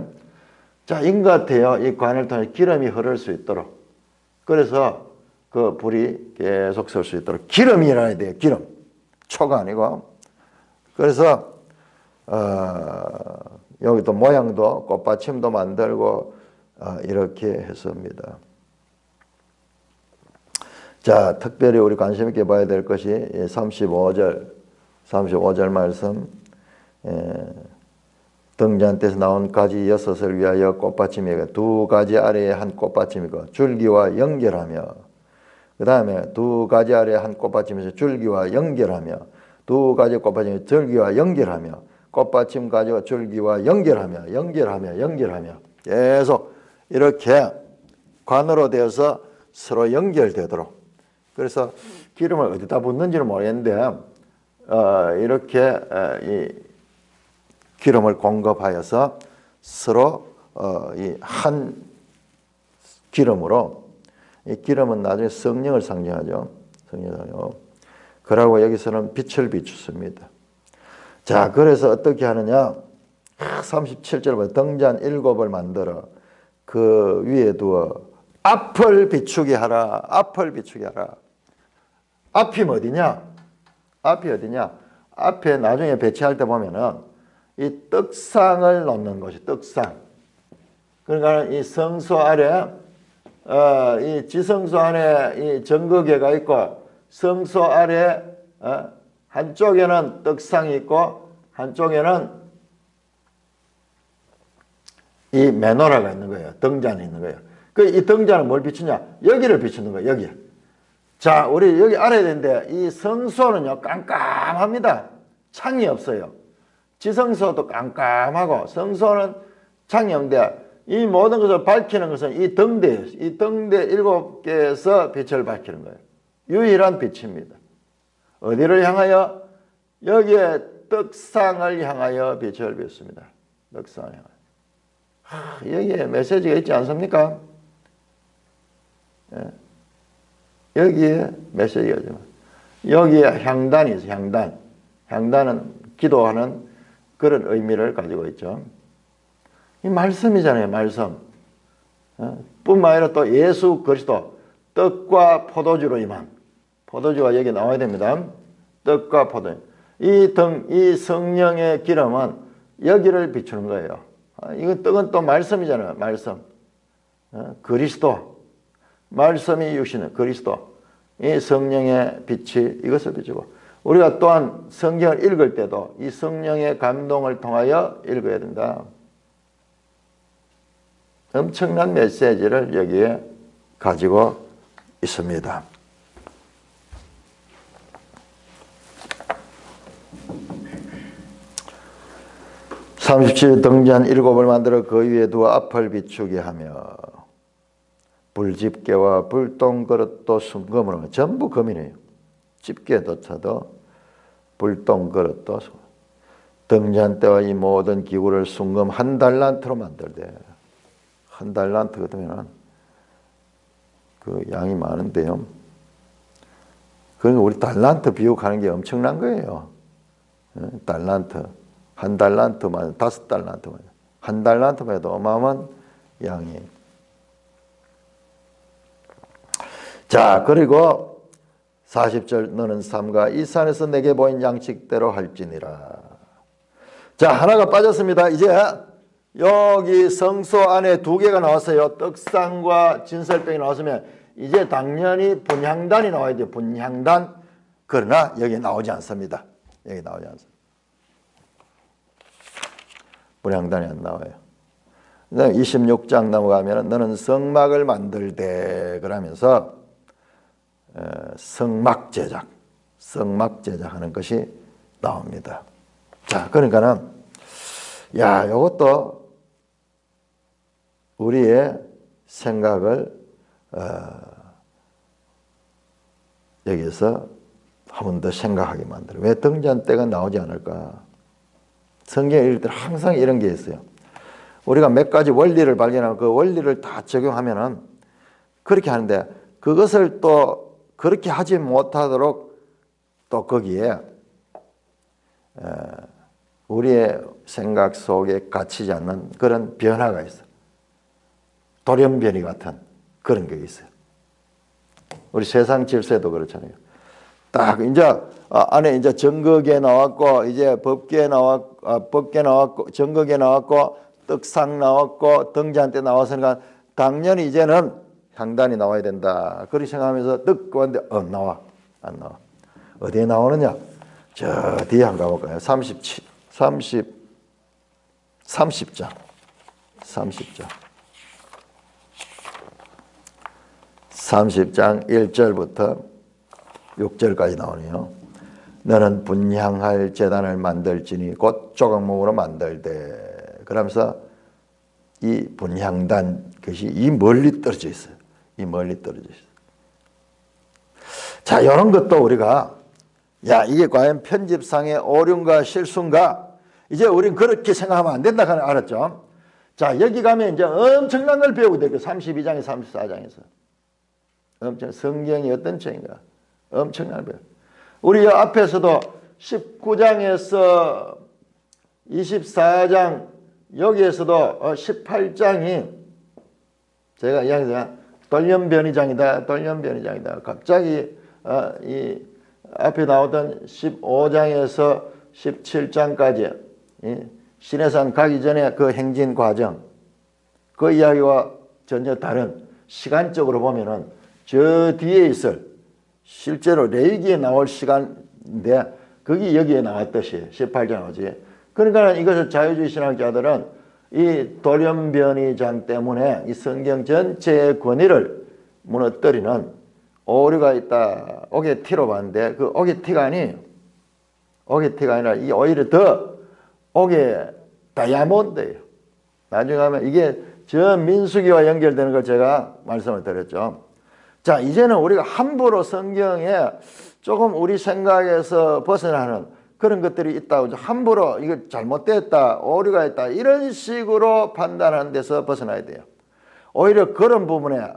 자, 인것 같아요. 이 관을 통해 기름이 흐를 수 있도록. 그래서 그 불이 계속 설 수 있도록 기름이라야 돼요. 기름. 초가 아니고. 그래서 여기 또 모양도 꽃받침도 만들고 이렇게 했습니다. 자, 특별히 우리 관심 있게 봐야 될 것이 35절 말씀. 등잔대에서 나온 가지 6을 위하여 꽃받침이고 2가지 아래에 한 꽃받침이고 줄기와 연결하며, 그 다음에 2가지 아래에 한 꽃받침에서 줄기와 연결하며, 2가지 꽃받침에서 줄기와 연결하며, 꽃받침 가지와 줄기와 연결하며 계속 이렇게 관으로 되어서 서로 연결되도록. 그래서 기름을 어디다 붓는지는 모르겠는데 이렇게 이 기름을 공급하여서 서로 이 한 기름으로, 이 기름은 나중에 성령을 상징하죠. 성령이요. 그러고 여기서는 빛을 비추습니다. 자, 그래서 어떻게 하느냐? 37절 보면 등잔 7을 만들어 그 위에 두어 앞을 비추게 하라. 앞을 비추게 하라. 앞이 어디냐? 앞이 어디냐? 앞에 나중에 배치할 때 보면은 이 떡상을 놓는 것이 떡상. 그러니까 이 성소 아래, 이 지성소 안에 이 정거계가 있고 성소 아래 한쪽에는 떡상이 있고 한쪽에는 이 메노라가 있는 거예요. 등잔이 있는 거예요. 이 등잔은 뭘 비추냐? 여기를 비추는 거예요. 여기. 자, 우리 여기 알아야 되는데 이 성소는요 깜깜합니다. 창이 없어요. 지성소도 깜깜하고 성소는 창이 없는데 이 모든 것을 밝히는 것은 이 등대예요. 이 등대 7개에서 빛을 밝히는 거예요. 유일한 빛입니다. 어디를 향하여? 여기에 떡상을 향하여 빛을 비춥니다. 떡상을 향하여. 여기에 메시지가 있지 않습니까? 예. 여기에 메시지가 있죠. 여기에 향단이 있어요. 향단. 향단은 기도하는 그런 의미를 가지고 있죠. 이 말씀이잖아요. 말씀. 뿐만 아니라 또 예수 그리스도 떡과 포도주로 임한, 포도주가 여기 나와야 됩니다. 떡과 포도주. 이 성령의 기름은 여기를 비추는 거예요. 이건 떡은 또 말씀이잖아요. 말씀. 그리스도. 말씀이 육신은 그리스도. 이 성령의 빛이 이것을 비추고, 우리가 또한 성경을 읽을 때도 이 성령의 감동을 통하여 읽어야 된다. 엄청난 메시지를 여기에 가지고 있습니다. (37) 등잔 7을 만들어 그 위에 두어 앞을 비추게 하며 불집게와 불똥그릇도 순금으로, 전부 금이네요. 집게조차도 불똥그릇도 등잔대와 이 모든 기구를 순금 1달란트로 만들되, 1달란트 같으면 그 양이 많은데요. 그러니까 우리 달란트 비육하는 게 엄청난 거예요. 달란트. 1달란트만 5달란트만. 1달란트만 해도 어마어마한 양이. 자, 그리고 40절 너는 삼가 이 산에서 내게 보인 양식대로 할지니라. 자, 하나가 빠졌습니다. 이제 여기 성소 안에 두 개가 나왔어요. 떡상과 진설병이 나왔으면 이제 당연히 분향단이 나와야 돼요. 분향단. 그러나 여기 나오지 않습니다. 여기 나오지 않습니다. 분향단이 안 나와요. 26장 넘어가면 너는 성막을 만들되 그러면서 성막 제작하는 것이 나옵니다. 자, 그러니까는 이것도 우리의 생각을 여기서 한 번 더 생각하게 만들어요. 왜 등잔 때가 나오지 않을까? 성경에 읽을 때 항상 이런 게 있어요. 우리가 몇 가지 원리를 발견하고 그 원리를 다 적용하면은 그렇게 하는데 그것을 또 그렇게 하지 못하도록 또 거기에 우리의 생각 속에 갇히지 않는 그런 변화가 있어요. 돌연변이 같은 그런 게 있어요. 우리 세상 질서에도 그렇잖아요. 딱 이제 안에 이제 정거계 나왔고 이제 법계 나왔고 정거계 나왔고 떡상 나왔고 등잔대 나왔으니까 당연히 이제는 향단이 나와야 된다. 그렇게 생각하면서 듣고 왔는데 나와 안 나와. 어디에 나오느냐? 저 뒤에 한번 가볼까요? 30장 30장 1절부터 6절까지 나오네요. 너는 분향할 제단을 만들지니 곧 조각목으로 만들되 그러면서 이 분향단 것이 이 멀리 떨어져 있어요. 이 멀리 떨어져 있어요. 자, 이런 것도 우리가 이게 과연 편집상의 오류인가 실수인가? 이제 우린 그렇게 생각하면 안 된다 하는 알았죠? 자, 여기 가면 이제 엄청난 걸 배우게 돼요. 32장에 34장에서. 엄청 성경이 어떤 책인가? 엄청난 걸. 우리 앞에서도 19장에서 24장 여기에서도 18장이 제가 이야기했잖아요. 돌연변이장이다. 갑자기 이 앞에 나오던 15장에서 17장까지 시내산 가기 전에 그 행진 과정 그 이야기와 전혀 다른 시간적으로 보면은 저 뒤에 있을 실제로 레위기에 나올 시간인데 거기 여기에 나왔듯이 18장 나오지. 그러니까 이것을 자유주의 신학자들은 이 돌연변이장 때문에 이 성경 전체의 권위를 무너뜨리는 오류가 있다. 오게티로 봤는데 그 오게티가 아니라 이 오히려 더 오게 다이아몬드예요. 나중에 가면 이게 저 민수기와 연결되는 걸 제가 말씀을 드렸죠. 자, 이제는 우리가 함부로 성경에 조금 우리 생각에서 벗어나는 그런 것들이 있다고 함부로 이거 잘못됐다, 오류가 있다 이런 식으로 판단하는 데서 벗어나야 돼요. 오히려 그런 부분에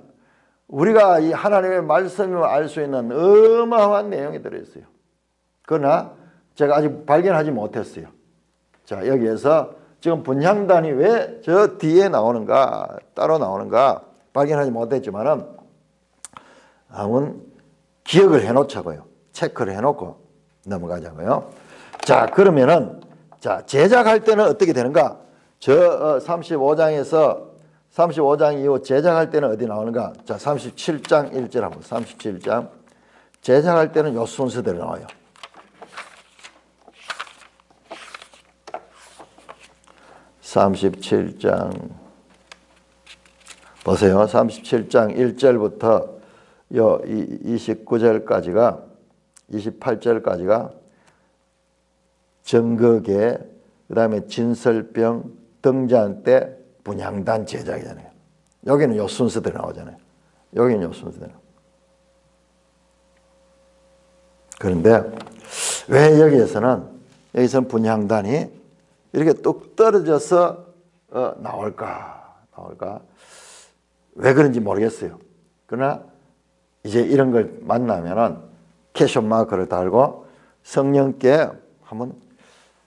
우리가 이 하나님의 말씀을 알 수 있는 어마어마한 내용이 들어있어요. 그러나 제가 아직 발견하지 못했어요. 자, 여기에서 지금 분향단이 왜 저 뒤에 나오는가, 따로 나오는가 발견하지 못했지만은 한번 기억을 해놓자고요. 체크를 해놓고 넘어가자고요. 자, 그러면은 자, 제작할 때는 어떻게 되는가? 저 35장 이후 제작할 때는 어디 나오는가? 자, 37장 1절 한번 37장 제작할 때는 요 순서대로 나와요. (37장) 보세요. 37장 1절부터 요 29절까지가 28절까지가 정거계, 그 다음에 진설병, 등잔대, 분향단 제작이잖아요. 여기는 요 순서대로 나오잖아요. 여기는 요 순서대로. 그런데 왜 여기서는 분향단이 이렇게 뚝 떨어져서 나올까? 왜 그런지 모르겠어요. 그러나 이제 이런 걸 만나면은 캐션 마크를 달고 성령께 한번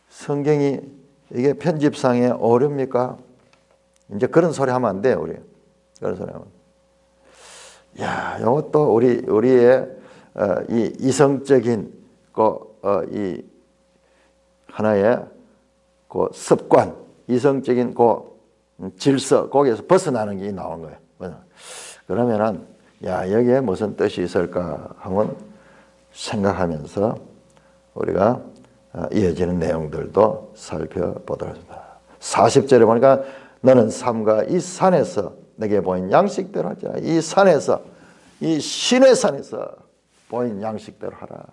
성경이 이게 편집상의 오류입니까? 이제 그런 소리 하면 안 돼요, 우리. 그런 소리 하면. 야, 이것도 우리의 이 이성적인 이 하나의 그 습관, 이성적인 그 질서, 거기에서 벗어나는 게 나온 거예요. 그러면은 야, 여기에 무슨 뜻이 있을까 하면 생각하면서 우리가 이어지는 내용들도 살펴보도록 하겠습니다. 40절에 보니까 너는 삼가 이 산에서 내게 보인 양식대로 하자. 이 산에서, 이 신의 산에서 보인 양식대로 하라.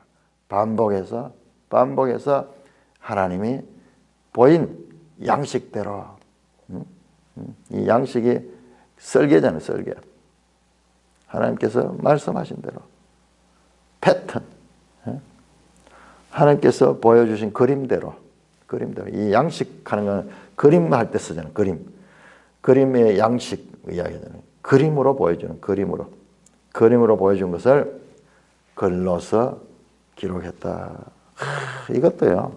반복해서 하나님이 보인 양식대로. 이 양식이 설계잖아요, 설계. 하나님께서 말씀하신 대로. 패턴. 하나님께서 보여주신 그림대로. 이 양식하는 건 그림할 때 쓰잖아요, 그림. 그림의 양식 이야기잖아요. 그림으로 보여주는, 그림으로 보여준 것을 글로서 기록했다. 이것도요.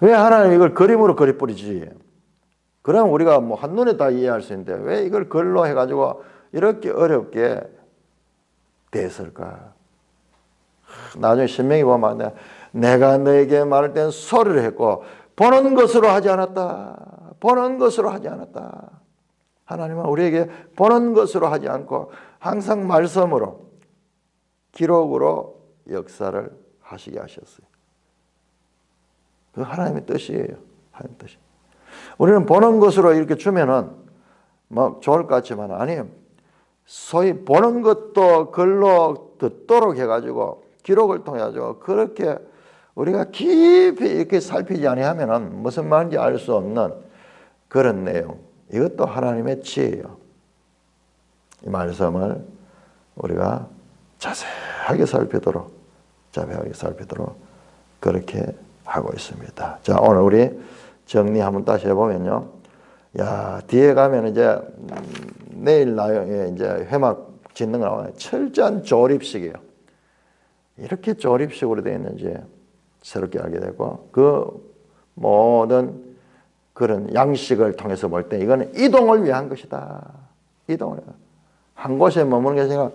왜 하나님 이걸 그림으로 그려버리지? 그럼 우리가 뭐 한눈에 다 이해할 수 있는데 왜 이걸 글로 해가지고 이렇게 어렵게 됐을까? 나중에 신명기 보면 내가 너에게 말할 때는 소리를 했고 보는 것으로 하지 않았다. 보는 것으로 하지 않았다. 하나님은 우리에게 보는 것으로 하지 않고 항상 말씀으로, 기록으로 역사를 하시게 하셨어요. 그 하나님의 뜻이에요. 하나님의 뜻이. 우리는 보는 것으로 이렇게 주면은 막 좋을 것 같지만 아니에요. 소위 보는 것도 글로 듣도록 해가지고 기록을 통해 가지고 그렇게 우리가 깊이 이렇게 살피지 아니하면은 무슨 말인지 알 수 없는 그런 내용. 이것도 하나님의 지혜예요. 이 말씀을 우리가 자세하게 살피도록 그렇게 하고 있습니다. 자, 오늘 우리 정리 한번 다시 해보면요. 야, 뒤에 가면 이제 내일 나에 이제 회막 짓는 거 나와요. 철저한 조립식이에요. 이렇게 조립식으로 되어 있는지 새롭게 알게 되고, 그 모든 그런 양식을 통해서 볼 때 이거는 이동을 위한 것이다. 이동을. 한 곳에 머무는 게 아니라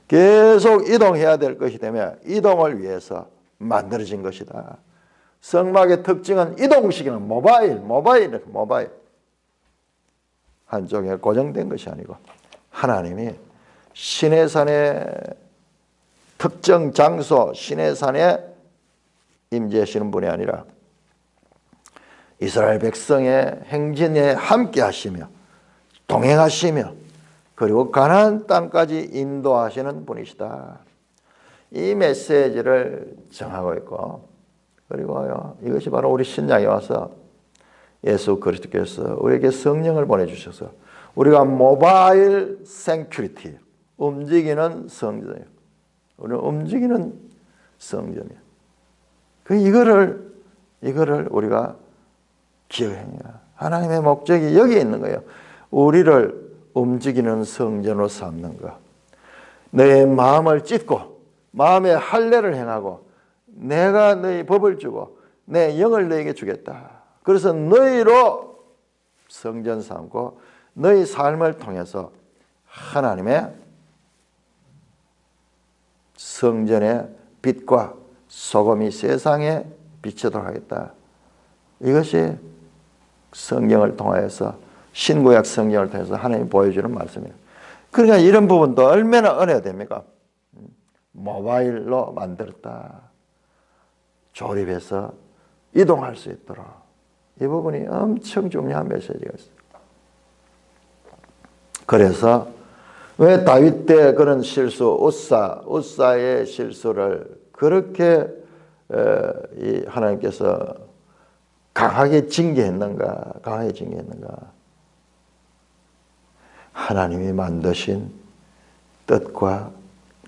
계속 이동해야 될 것이기 때문에 이동을 위해서 만들어진 것이다. 성막의 특징은 이동식이는 모바일. 한쪽에 고정된 것이 아니고 하나님이 시내산의 특정 장소, 시내산에 임재하시는 분이 아니라 이스라엘 백성의 행진에 함께 하시며 동행하시며 그리고 가나안 땅까지 인도하시는 분이시다. 이 메시지를 정하고 있고, 그리고요, 이것이 바로 우리 신약에 와서 예수 그리스도께서 우리에게 성령을 보내주셔서 우리가 모바일 생큐리티, 움직이는 성전이에요. 우리는 움직이는 성전이에요. 이거를 우리가 기억해야 해요. 하나님의 목적이 여기에 있는 거예요. 우리를 움직이는 성전으로 삼는 것. 너의 마음을 찢고 마음의 할례를 행하고 내가 너희 법을 주고 내 영을 너에게 주겠다. 그래서 너희로 성전 삼고 너희 삶을 통해서 하나님의 성전의 빛과 소금이 세상에 비치도록 하겠다. 이것이 성경을 통해서 신구약 성경을 통해서 하나님이 보여주는 말씀이에요. 그러니까 이런 부분도 얼마나 은혜가 됩니까? 모바일로 만들었다. 조립해서 이동할 수 있도록. 이 부분이 엄청 중요한 메시지가 있어요. 그래서 왜 다윗 때 그런 실수, 웃사의 실수를 그렇게 하나님께서 강하게 징계했는가? 하나님이 만드신 뜻과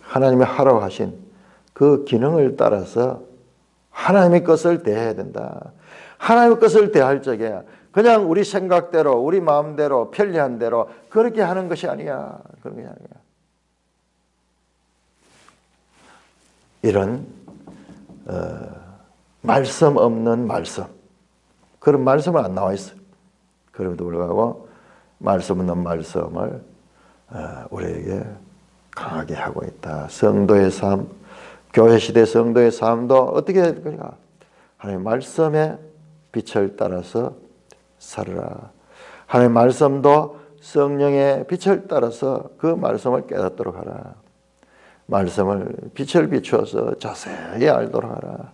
하나님이 하라고 하신 그 기능을 따라서 하나님의 것을 대해야 된다. 하나님의 것을 대할 적에 그냥 우리 생각대로, 우리 마음대로, 편리한 대로 그렇게 하는 것이 아니야. 그런 게 아니야. 이런 말씀 없는 말씀, 그런 말씀은 안 나와 있어요. 그럼에도 불구하고 말씀 없는 말씀을 우리에게 강하게 하고 있다. 성도의 삶, 교회 시대 성도의 삶도 어떻게 그러니까 하나님 말씀의 빛을 따라서 살아라. 하나님 말씀도 성령의 빛을 따라서 그 말씀을 깨닫도록 하라. 말씀을 빛을 비추어서 자세히 알도록 하라.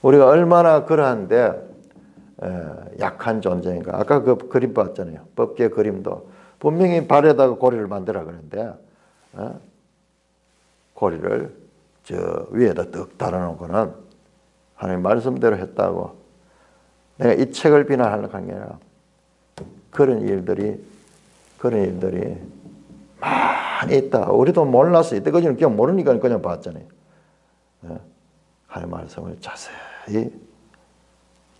우리가 얼마나 그러한데 약한 존재인가. 아까 그 그림 봤잖아요. 법계 그림도 분명히 발에다가 고리를 만들어 그러는데 고리를 저 위에다 떡 달아놓고는 하나님 말씀대로 했다고 내가 이 책을 비난하려고 한 게 아니라 그런 일들이 많이 있다. 우리도 몰랐어요. 이때까지는 그냥 모르니까 그냥 봤잖아요. 하나님 말씀을 자세히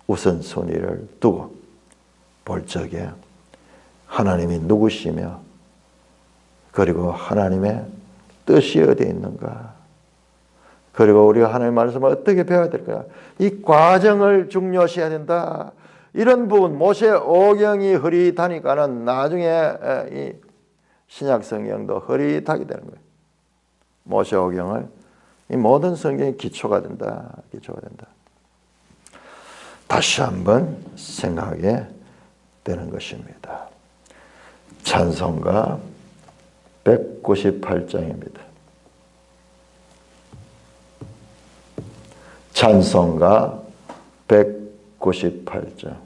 우선순위를 두고 볼 적에 하나님이 누구시며 그리고 하나님의 뜻이 어디에 있는가 그리고 우리가 하나님의 말씀을 어떻게 배워야 될까 이 과정을 중요시해야 된다. 이런 부분 모세 오경이 흐릿하니까는 나중에 이 신약 성경도 흐릿하게 되는 거예요. 모세 오경을 이 모든 성경의 기초가 된다. 기초가 된다. 다시 한번 생각하게 되는 것입니다. 찬송가 198장입니다. 찬송가 198장.